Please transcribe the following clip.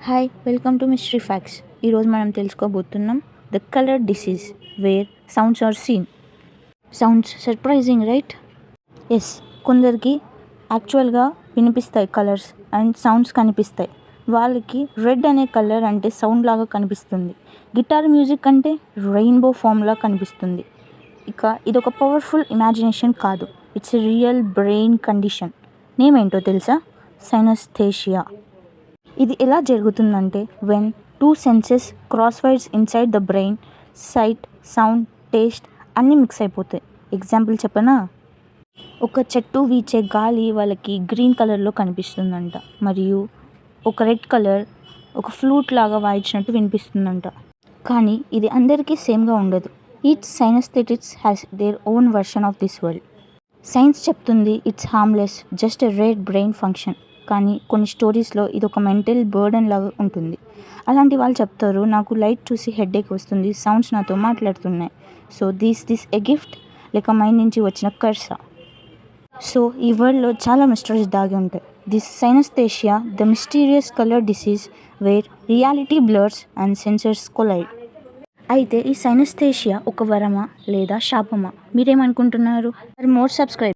Hi welcome to mystery facts. ఈరోజు మనం తెలుసుకోబోతున్నాం the colour disease where sounds are seen. Sounds surprising right? Yes, కొందరికి యాక్చువల్గా వినిపిస్తాయి colours and sounds కనిపిస్తాయి. వాళ్ళకి రెడ్ అనే కలర్ అంటే సౌండ్ లాగా కనిపిస్తుంది. గిటార్ మ్యూజిక్ అంటే రెయిన్బో ఫామ్లా కనిపిస్తుంది. ఇక ఇదొక పవర్ఫుల్ ఇమాజినేషన్ కాదు, it's a real brain condition. Name ఏంటో తెలుసా? సైనస్థేషియా. ఇది ఎలా జరుగుతుందంటే when two senses cross wires inside the brain, sight, sound, taste అన్నీ మిక్స్ అయిపోతాయి. ఎగ్జాంపుల్ చెప్పనా? ఒక చెట్టు వీచే గాలి వాళ్ళకి గ్రీన్ కలర్లో కనిపిస్తుందంట, మరియు ఒక రెడ్ కలర్ ఒక ఫ్లూట్ లాగా వాయించినట్టు వినిపిస్తుందంట. కానీ ఇది అందరికీ సేమ్గా ఉండదు. Each synesthetics has their own version of this world. Science చెప్తుంది it's harmless, just a rare brain function. కానీ కొన్ని స్టోరీస్లో ఇది ఒక మెంటల్ బర్డెన్ లాగా ఉంటుంది. అలాంటి వాళ్ళు చెప్తారు, నాకు లైట్ చూసి హెడేక్ వస్తుంది, సౌండ్స్ నాతో మాట్లాడుతున్నాయి, సో దిస్ ఎ గిఫ్ట్, లేక మైండ్ నుంచి వచ్చిన కర్సా. సో ఈ వరల్డ్లో చాలా మిస్టరీస్ దాగి ఉంటాయి. This synesthesia, the mysterious colour disease where reality blurs and sensors collide. అయితే ఈ సైనస్థేషియా ఒక వరమా లేదా శాపమా? మీరేమనుకుంటున్నారు? For more subscribe.